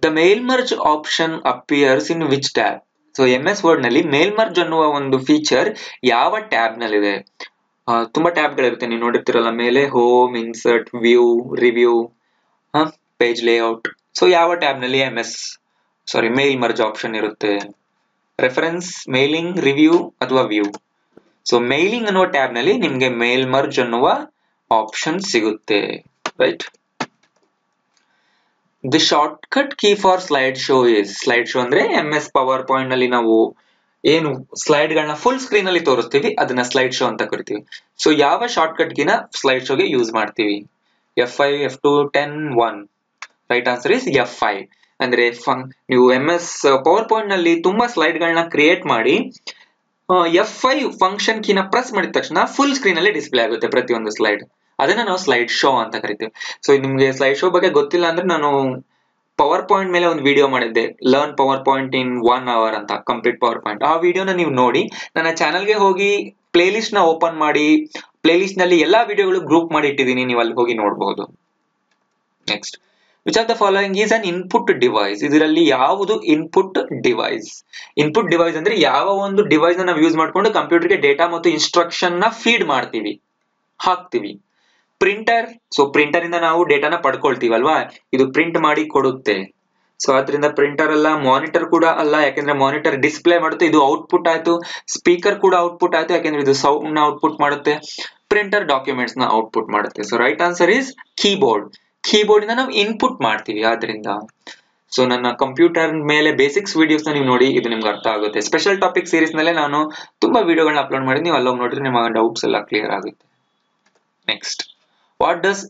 The mail merge option appears in which tab? So MS Word ನಲ್ಲಿ ಮೇಲ್ ಮರ್ಜ್ ಅನ್ನುವ ಒಂದು ಫೀಚರ್ ಯಾವ ಟ್ಯಾಬ್ ನಲ್ಲಿದೆ? ತುಂಬಾ ಟ್ಯಾಬ್ ಗಳಿರುತ್ತೆ, ನೀವು ನೋಡಿರ್ತೀರಲ್ಲ ಮೇಲೆ, home, insert, view, review, page layout. So ಯಾವ ಟ್ಯಾಬ್ ನಲ್ಲಿ ಮೇಲ್ ಮರ್ಜ್ ಆಪ್ಷನ್ ಇರುತ್ತೆ? ರೆಫರೆನ್ಸ್, ಮೇಲಿಂಗ್, ರಿವ್ಯೂ ಅಥವಾ ವ್ಯೂ? ಸೊ ಮೇಲಿಂಗ್ ಅನ್ನುವ ಟ್ಯಾಬ್ ನಲ್ಲಿ ನಿಮ್ಗೆ ಮೇಲ್ ಮರ್ಜ್ ಅನ್ನುವ ಆಪ್ಷನ್ ಸಿಗುತ್ತೆ, right? The short cut key for slide show is? Slide show ಅಂದ್ರೆ MS ಪವರ್ ಪಾಯಿಂಟ್ ನಲ್ಲಿ ನಾವು ಏನು ಸ್ಲೈಡ್ ಗಳನ್ನ ಫುಲ್ ಸ್ಕ್ರೀನ್ ಅಲ್ಲಿ ತೋರಿಸ್ತೀವಿ ಅದನ್ನ ಸ್ಲೈಡ್ ಶೋ ಅಂತ ಕರಿತೀವಿ. ಸೊ ಯಾವ ಶಾರ್ಟ್ ಕಟ್ ಕೀನ ಸ್ಲೈಡ್ ಶೋಗೆ ಯೂಸ್ ಮಾಡ್ತೀವಿ? F5, F2, 10, 1. Right answer is F5. ಅಂದ್ರೆ ನೀವು MS ಪವರ್ ಪಾಯಿಂಟ್ ನಲ್ಲಿ ತುಂಬಾ ಸ್ಲೈಡ್ ಗಳನ್ನ ಕ್ರಿಯೇಟ್ ಮಾಡಿ F5 ಫಂಕ್ಷನ್ ಕೀನ ಪ್ರೆಸ್ ಮಾಡಿದ ತಕ್ಷಣ ಫುಲ್ ಸ್ಕ್ರೀನ್ ಅಲ್ಲಿ ಡಿಸ್ಪ್ಲೇ ಆಗುತ್ತೆ ಪ್ರತಿಯೊಂದು ಸ್ಲೈಡ್. ಅದನ್ನ ನಾವು ಸ್ಲೈಡ್ ಶೋ ಅಂತ ಕರಿತೀವಿ. ಸೊ ನಿಮ್ಗೆ ಸ್ಲೈಡ್ ಶೋ ಬಗ್ಗೆ ಗೊತ್ತಿಲ್ಲ ಅಂದ್ರೆ ನಾನು ಪವರ್ ಪಾಯಿಂಟ್ ಮೇಲೆ ಒಂದು ವಿಡಿಯೋ ಮಾಡಿದ್ದೆ, learn power point in 1 hour ಅಂತ, ಕಂಪ್ಲೀಟ್ ಪವರ್ ಪಾಯಿಂಟ್. ಆ ವಿಡಿಯೋನ ನೀವು ನೋಡಿ ನನ್ನ ಚಾನಲ್ಗೆ ಹೋಗಿ ಪ್ಲೇ ಲಿಸ್ಟ್ ನ ಓಪನ್ ಮಾಡಿ, ಪ್ಲೇ ಲಿಸ್ಟ್ ನಲ್ಲಿ ಎಲ್ಲಾ ವಿಡಿಯೋಗಳು ಗ್ರೂಪ್ ಮಾಡಿ ಇಟ್ಟಿದ್ದೀನಿ, ನೀವು ಅಲ್ಲಿ ಹೋಗಿ ನೋಡಬಹುದು. Next, which of the following is an input device? ಇದರಲ್ಲಿ ಯಾವುದು ಇನ್ಪುಟ್ ಡಿವೈಸ್? ಇನ್ಪುಟ್ ಡಿವೈಸ್ ಅಂದ್ರೆ ಯಾವ ಒಂದು ಡಿವೈಸ್ ನಾವು ಯೂಸ್ ಮಾಡ್ಕೊಂಡು ಕಂಪ್ಯೂಟರ್ಗೆ ಡೇಟಾ ಮತ್ತು ಇನ್ಸ್ಟ್ರಕ್ಷನ್ ನ ಫೀಡ್ ಮಾಡ್ತೀವಿ, ಹಾಕ್ತಿವಿ. ಪ್ರಿಂಟರ್, ಸೊ ಪ್ರಿಂಟರ್ ಇಂದ ನಾವು ಡೇಟಾನ ಪಡ್ಕೊಳ್ತೀವಲ್ವಾ, ಇದು ಪ್ರಿಂಟ್ ಮಾಡಿ ಕೊಡುತ್ತೆ. ಸೊ ಅದರಿಂದ ಪ್ರಿಂಟರ್ ಅಲ್ಲ, ಮಾನಿಟರ್ ಕೂಡ ಅಲ್ಲ, ಯಾಕೆಂದ್ರೆ ಮಾನಿಟರ್ ಡಿಸ್ಪ್ಲೇ ಮಾಡುತ್ತೆ, ಇದು ಔಟ್ಪುಟ್ ಆಯ್ತು. ಸ್ಪೀಕರ್ ಕೂಡ ಔಟ್ಪುಟ್ ಆಯ್ತು, ಯಾಕೆಂದ್ರೆ ಇದು ಸೌಂಡ್ ನ ಔಟ್ಪುಟ್ ಮಾಡುತ್ತೆ. ಪ್ರಿಂಟರ್ ಡಾಕ್ಯುಮೆಂಟ್ಸ್ ನ ಔಟ್ಪುಟ್ ಮಾಡುತ್ತೆ. So right answer is keyboard. Keyboard ಇಂದ ನಾವು ಇನ್ಪುಟ್ ಮಾಡ್ತೀವಿ ಆದ್ರಿಂದ. ಸೊ ನನ್ನ ಕಂಪ್ಯೂಟರ್ ಮೇಲೆ ಬೇಸಿಕ್ಸ್ ವಿಡಿಯೋಸ್ ನ ನೀವು ನೋಡಿ, ಇದು ನಿಮ್ಗೆ ಅರ್ಥ ಆಗುತ್ತೆ. ಸ್ಪೆಷಲ್ ಟಾಪಿಕ್ ಸೀರೀಸ್ ನಲ್ಲೇ ನಾನು ತುಂಬಾ ವಿಡಿಯೋಗಳನ್ನ ಅಪ್ಲೋಡ್ ಮಾಡಿ, ನೀವು ಅಲ್ಲೋಗಿ ನೋಡಿದ್ರೆ ನಿಮಗೆ ಡೌಟ್ಸ್ ಎಲ್ಲ ಕ್ಲಿಯರ್ ಆಗುತ್ತೆ. Next, what does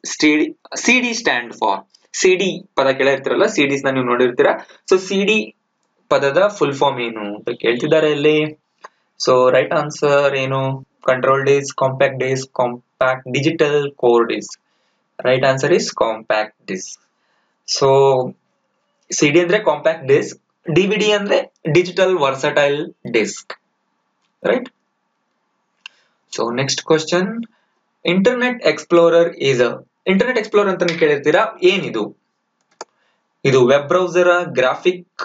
CD stand for? CD ಪದ ಕೇಳಿರ್ತೀರಲ್ಲ, CDs ನ ನೀವು ನೋಡಿರ್ತೀರಾ. ಸೊ CD ಪದದ ಫುಲ್ ಫಾರ್ಮ್ ಏನು ಅಂತ ಕೇಳ್ತಿದ್ದಾರೆ ಇಲ್ಲಿ. ಸೊ ರೈಟ್ ಆನ್ಸರ್ ಏನು? Control disc, compact disc, compact digital core disc. Right answer is compact disc. So CD ಅಂದ್ರೆ ಕಾಂಪ್ಯಾಕ್ಟ್ ಡಿಸ್ಕ್, DVD ಅಂದ್ರೆ digital versatile disc, right? So next question, Internet Explorer is Internet Explorer ಅಂತ ನೀವು ಕೇಳಿರ್ತೀರಾ, ಏನಿದು? ಇದು web browser, graphic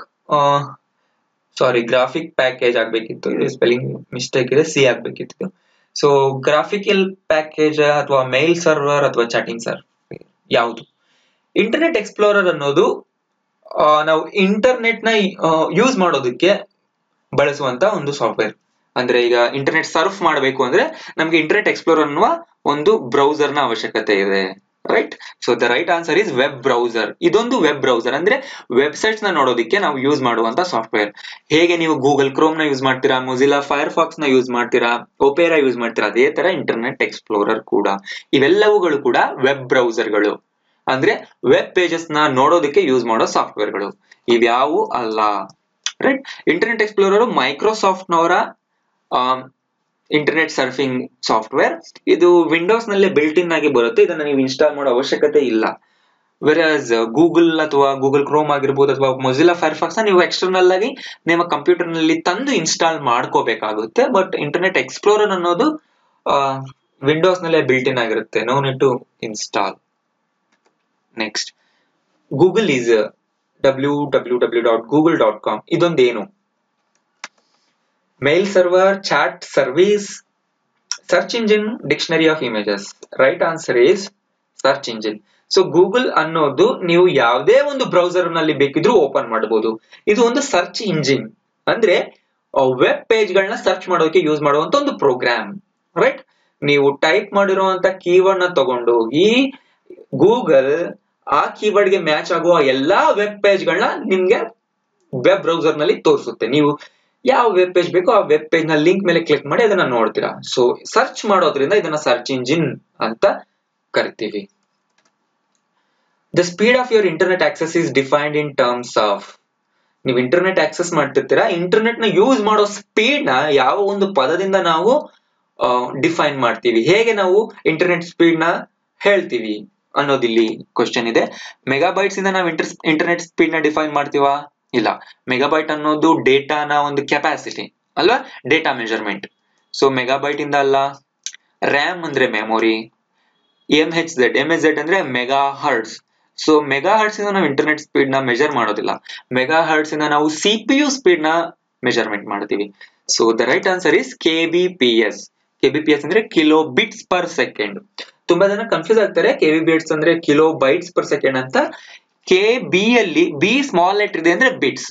package ಆಗ್ಬೇಕಿತ್ತು, ಇದು spelling mistake ಇದೆ, C ಆಗ್ಬೇಕಿತ್ತು. So graphical package ಅಥವಾ ಮೇಲ್ ಸರ್ವರ್ ಅಥವಾ ಚಾಟಿಂಗ್ ಸರ್ವರ್, ಯಾವುದು? ಇಂಟರ್ನೆಟ್ ಎಕ್ಸ್ಪ್ಲೋರರ್ ಅನ್ನೋದು ನಾವು ಇಂಟರ್ನೆಟ್ ನ ಯೂಸ್ ಮಾಡೋದಕ್ಕೆ ಬಳಸುವಂತ ಒಂದು ಸಾಫ್ಟ್ವೇರ್. ಅಂದ್ರೆ ಈಗ ಇಂಟರ್ನೆಟ್ ಸರ್ಫ್ ಮಾಡಬೇಕು ಅಂದ್ರೆ ನಮ್ಗೆ ಇಂಟರ್ನೆಟ್ ಎಕ್ಸ್ಪ್ಲೋರರ್ ಅನ್ನುವ ಒಂದು ಬ್ರೌಸರ್ ನ ಅವಶ್ಯಕತೆ ಇದೆ, right? So the right answer is web browser. ಇದೊಂದು ವೆಬ್ ಬ್ರೌಸರ್ ಅಂದ್ರೆ ವೆಬ್ಸೈಟ್ಸ್ ನ ನೋಡೋದಕ್ಕೆ ನಾವು ಯೂಸ್ ಮಾಡುವಂತ ಸಾಫ್ಟ್ವೇರ್. ಹೇಗೆ ನೀವು ಗೂಗಲ್ ಕ್ರೋಮ್ ನ ಯೂಸ್ ಮಾಡ್ತೀರಾ, ಮೊಜಿಲ್ಲಾ ಫೈರ್ಫಾಕ್ಸ್ ನ ಯೂಸ್ ಮಾಡ್ತೀರಾ, ಒಪೇರಾ ಯೂಸ್ ಮಾಡ್ತೀರಾ, ಅದೇ ತರ ಇಂಟರ್ನೆಟ್ ಎಕ್ಸ್ಪ್ಲೋರರ್ ಕೂಡ. ಇವೆಲ್ಲವುಗಳು ಕೂಡ ವೆಬ್ ಬ್ರೌಸರ್ಗಳು, ಅಂದ್ರೆ ವೆಬ್ ಪೇಜಸ್ ನ ನೋಡೋದಕ್ಕೆ ಯೂಸ್ ಮಾಡೋ ಸಾಫ್ಟ್ವೇರ್ಗಳು. ಇವ್ಯಾವು ಅಲ್ಲ, ರೈಟ್? ಇಂಟರ್ನೆಟ್ ಎಕ್ಸ್ಪ್ಲೋರರ್ ಮೈಕ್ರೋಸಾಫ್ಟ್ ನವರ ಇಂಟರ್ನೆಟ್ ಸರ್ಫಿಂಗ್ ಸಾಫ್ಟ್ವೇರ್. ಇದು ವಿಂಡೋಸ್ ನಲ್ಲೇ ಬಿಲ್ಟ್ ಇನ್ ಆಗಿ ಬರುತ್ತೆ, ಇದನ್ನ ನೀವು ಇನ್ಸ್ಟಾಲ್ ಮಾಡೋ ಅವಶ್ಯಕತೆ ಇಲ್ಲ. ವೆರಾಸ್ ಗೂಗಲ್ ಅಥವಾ ಗೂಗಲ್ ಕ್ರೋಮ್ ಆಗಿರ್ಬೋದು ಅಥವಾ ಮೊಜಿಲ್ಲಾ ಫೈರ್ಫಾಕ್ಸ್ ನೀವು ಎಕ್ಸ್ಟರ್ನಲ್ ಆಗಿ ನಿಮ್ಮ ಕಂಪ್ಯೂಟರ್ ನಲ್ಲಿ ತಂದು ಇನ್ಸ್ಟಾಲ್ ಮಾಡ್ಕೋಬೇಕಾಗುತ್ತೆ. ಬಟ್ ಇಂಟರ್ನೆಟ್ ಎಕ್ಸ್ಪ್ಲೋರರ್ ಅನ್ನೋದು ವಿಂಡೋಸ್ ನಲ್ಲೇ ಬಿಲ್ಟ್ ಇನ್ ಆಗಿರುತ್ತೆ, no need to install. Next, Google is www.google.com. ಇದೊಂದೇನು? Mail server, chat service, search engine, dictionary of images. Right answer is search engine. So Google ಅನ್ನೋದು ನೀವು ಯಾವುದೇ ಒಂದು browser ನಲ್ಲಿ ಬೇಕಿದ್ರೂ ಓಪನ್ ಮಾಡಬಹುದು. ಇದು ಒಂದು ಸರ್ಚ್ ಇಂಜಿನ್, ಅಂದ್ರೆ ವೆಬ್ ಪೇಜ್ ಗಳನ್ನ ಸರ್ಚ್ ಮಾಡೋಕೆ ಯೂಸ್ ಮಾಡುವಂತ ಒಂದು ಪ್ರೋಗ್ರಾಮ್, ರೈಟ್? ನೀವು ಟೈಪ್ ಮಾಡಿರುವಂತ ಕೀವರ್ಡ್ ನ ತಗೊಂಡೋಗಿ ಗೂಗಲ್ ಆ ಕೀವರ್ಡ್ ಗೆ ಮ್ಯಾಚ್ ಆಗುವ ಎಲ್ಲಾ ವೆಬ್ ಪೇಜ್ ಗಳನ್ನ ನಿಮ್ಗೆ ವೆಬ್ ಬ್ರೌಸರ್ ನಲ್ಲಿ ತೋರಿಸುತ್ತೆ. ನೀವು ಯಾವ ವೆಬ್ ಪೇಜ್ ಬೇಕೋ ಆ ವೆಬ್ ಪೇಜ್ ನ ಲಿಂಕ್ ಮೇಲೆ ಕ್ಲಿಕ್ ಮಾಡಿ ಅದನ್ನ ನೋಡ್ತೀರಾ. ಸೊ ಸರ್ಚ್ ಮಾಡೋದ್ರಿಂದ ಇದನ್ನ ಸರ್ಚ್ ಇಂಜಿನ್ ಅಂತ ಕರಿತೀವಿ. The speed of your internet access is defined in terms of. ನೀವು ಇಂಟರ್ನೆಟ್ ಆಕ್ಸೆಸ್ ಮಾಡ್ತಿರ್ತೀರಾ, ಇಂಟರ್ನೆಟ್ ನ ಯೂಸ್ ಮಾಡೋ ಸ್ಪೀಡ್ ನ ಯಾವ ಒಂದು ಪದದಿಂದ ನಾವು ಡಿಫೈನ್ ಮಾಡ್ತೀವಿ, ಹೇಗೆ ನಾವು ಇಂಟರ್ನೆಟ್ ಸ್ಪೀಡ್ ನ ಹೇಳ್ತೀವಿ ಅನ್ನೋದಿಲ್ಲಿ ಕ್ವಶನ್ ಇದೆ. ಮೆಗಾಬೈಟ್ಸ್ ಇಂದ ನಾವು ಇಂಟರ್ನೆಟ್ ಸ್ಪೀಡ್ ನ ಡಿಫೈನ್ ಮಾಡ್ತೀವಾ? ಇಲ್ಲ. ಮೆಗಾಬೈಟ್ ಅನ್ನೋದು ಡೇಟಾನ ಒಂದು ಕೆಪಾಸಿಟಿ ಅಲ್ವಾ, ಡೇಟಾ ಮೆಜರ್ಮೆಂಟ್. ಸೊ ಮೆಗಾಬೈಟ್ ಇಂದ ಅಲ್ಲ. ರ್ಯಾಮ್ ಅಂದ್ರೆ ಮೆಮೊರಿ, MHz ಅಂದ್ರೆ megahertz. So megahertz ಇಂದ ನಾವು ಇಂಟರ್ನೆಟ್ ಸ್ಪೀಡ್ ನ ಮೆಜರ್ ಮಾಡೋದಿಲ್ಲ, ಮೆಗಾ ಹರ್ಟ್ಸ್ ಇಂದ ನಾವು CPU ಸ್ಪೀಡ್ ನ ಮೆಜರ್ಮೆಂಟ್ ಮಾಡ್ತೀವಿ. So the right answer is KBPS. KBPS ಅಂದ್ರೆ ಕಿಲೋ ಬಿಟ್ಸ್ ಪರ್ ಸೆಕೆಂಡ್. ತುಂಬಾ ಜನ ಕನ್ಫ್ಯೂಸ್ ಆಗ್ತಾರೆ, KBPS ಅಂದ್ರೆ ಕಿಲೋ ಬೈಟ್ಸ್ ಪರ್ ಸೆಕೆಂಡ್ ಅಂತ. KB ಅಲ್ಲಿ ಬಿ ಸ್ಮಾಲ್ ಲೆಟರ್ ಇದೆ ಅಂದ್ರೆ ಬಿಟ್ಸ್.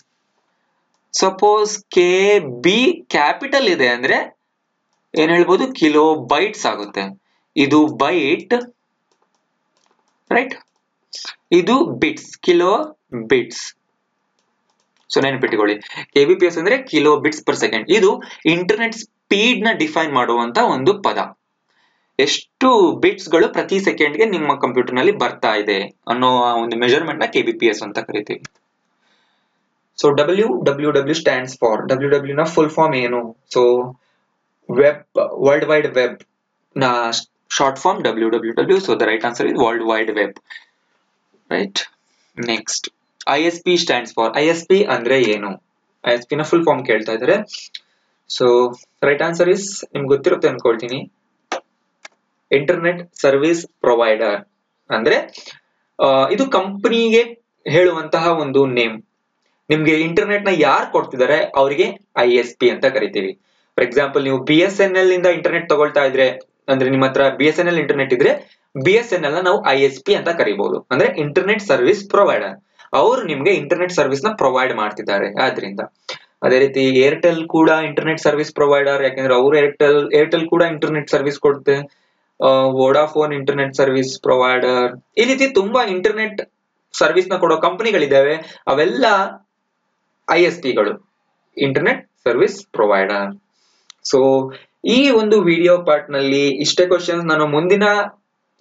ಸಪೋಸ್ KB ಕ್ಯಾಪಿಟಲ್ ಇದೆ ಅಂದ್ರೆ ಏನ್ ಹೇಳ್ಬೋದು, ಕಿಲೋ ಬೈಟ್ಸ್ ಆಗುತ್ತೆ. ಇದು ಬೈಟ್, ರೈಟ್, ಇದು ಬಿಟ್ಸ್, ಕಿಲೋ ಬಿಟ್ಸ್. ಸೊ ನೆನಪಿಟ್ಟುಕೊಳ್ಳಿ, KBPS ಅಂದ್ರೆ ಕಿಲೋ ಬಿಟ್ಸ್ ಪರ್ ಸೆಕೆಂಡ್. ಇದು ಇಂಟರ್ನೆಟ್ ಸ್ಪೀಡ್ ನ ಡಿಫೈನ್ ಮಾಡುವಂತ ಒಂದು ಪದ. ಎಷ್ಟು ಬಿಟ್ಸ್ ಗಳು ಪ್ರತಿ ಸೆಕೆಂಡ್ಗೆ ನಿಮ್ಮ ಕಂಪ್ಯೂಟರ್ ನಲ್ಲಿ ಬರ್ತಾ ಇದೆ ಅನ್ನೋ ಒಂದು ಮೆಜರ್ಮೆಂಟ್ ನ KBPS ಅಂತ ಕರಿತೀವಿ. So WWW stands for, WWW ನ ಫುಲ್ ಫಾರ್ಮ್ ಏನು? So web, world wide web ನ short form WWW. So the right answer is world wide web, right. Next, ISP stands for. ISP ಅಂದ್ರೆ ಏನು? ISP ನ full form ಕೇಳ್ತಾ ಇದ್ದಾರೆ. So right answer is, ನಿಮ್ಗೆ ಗೊತ್ತಿರುತ್ತೆ ಅನ್ಕೊಳ್ತೀನಿ, ಇಂಟರ್ನೆಟ್ ಸರ್ವಿಸ್ ಪ್ರೊವೈಡರ್. ಅಂದ್ರೆ ಇದು ಕಂಪನಿಗೆ ಹೇಳುವಂತಹ ಒಂದು ನೇಮ್. ನಿಮ್ಗೆ ಇಂಟರ್ನೆಟ್ ನ ಯಾರು ಕೊಡ್ತಿದ್ದಾರೆ ಅವರಿಗೆ ISP ಅಂತ ಕರಿತೀವಿ. ಫಾರ್ ಎಕ್ಸಾಂಪಲ್, ನೀವು BSNL ಇಂದ ಇಂಟರ್ನೆಟ್ ತಗೊಳ್ತಾ ಇದ್ರೆ, ಅಂದ್ರೆ ನಿಮ್ಮ ಹತ್ರ BSNL ಇಂಟರ್ನೆಟ್ ಇದ್ರೆ BSNL ನ ನಾವು ISP ಅಂತ ಕರಿಬಹುದು, ಅಂದ್ರೆ ಇಂಟರ್ನೆಟ್ ಸರ್ವಿಸ್ ಪ್ರೊವೈಡರ್. ಅವರು ನಿಮ್ಗೆ ಇಂಟರ್ನೆಟ್ ಸರ್ವಿಸ್ ನ ಪ್ರೊವೈಡ್ ಮಾಡ್ತಿದ್ದಾರೆ ಆದ್ರಿಂದ. ಅದೇ ರೀತಿ ಏರ್ಟೆಲ್ ಕೂಡ ಇಂಟರ್ನೆಟ್ ಸರ್ವಿಸ್ ಪ್ರೊವೈಡರ್, ಯಾಕಂದ್ರೆ ಅವರು ಏರ್ಟೆಲ್ ಕೂಡ ಇಂಟರ್ನೆಟ್ ಸರ್ವಿಸ್ ಕೊಡುತ್ತೆ. Vodafone internet service provider. ಈ ರೀತಿ ತುಂಬಾ ಇಂಟರ್ನೆಟ್ ಸರ್ವಿಸ್ ನ ಕೊಡೋ ಕಂಪನಿಗಳಿದ್ದಾವೆ, ಅವೆಲ್ಲ ISP ಗಳು, ಇಂಟರ್ನೆಟ್ ಸರ್ವಿಸ್ ಪ್ರೊವೈಡರ್. ಸೊ ಈ ಒಂದು ವಿಡಿಯೋ ಪಾರ್ಟ್ ನಲ್ಲಿ ಇಷ್ಟೇ ಕ್ವಶನ್ಸ್. ನಾನು ಮುಂದಿನ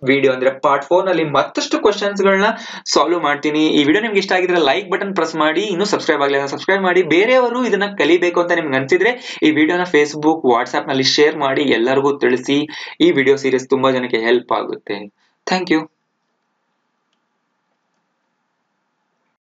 ವಿಡಿಯೋ ಅಂದ್ರೆ ಪಾರ್ಟ್ 4 ನಲ್ಲಿ ಮತ್ತಷ್ಟು ಕ್ವಶನ್ಸ್ ಗಳನ್ನ ಸಾಲ್ವ್ ಮಾಡ್ತೀನಿ. ಈ ವಿಡಿಯೋ ನಿಮ್ಗೆ ಇಷ್ಟ ಆಗಿದ್ರೆ ಲೈಕ್ ಬಟನ್ ಪ್ರೆಸ್ ಮಾಡಿ, ಇನ್ನೂ ಸಬ್ಸ್ಕ್ರೈಬ್ ಆಗಲಿಲ್ಲ ಸಬ್ಸ್ಕ್ರೈಬ್ ಮಾಡಿ. ಬೇರೆಯವರು ಇದನ್ನ ಕಲಿಬೇಕು ಅಂತ ನಿಮ್ಗೆ ಅನ್ಸಿದ್ರೆ ಈ ವಿಡಿಯೋನ Facebook, WhatsApp ನಲ್ಲಿ ಶೇರ್ ಮಾಡಿ, ಎಲ್ಲರಿಗೂ ತಿಳಿಸಿ. ಈ ವಿಡಿಯೋ ಸೀರೀಸ್ ತುಂಬಾ ಜನಕ್ಕೆ ಹೆಲ್ಪ್ ಆಗುತ್ತೆ. Thank you.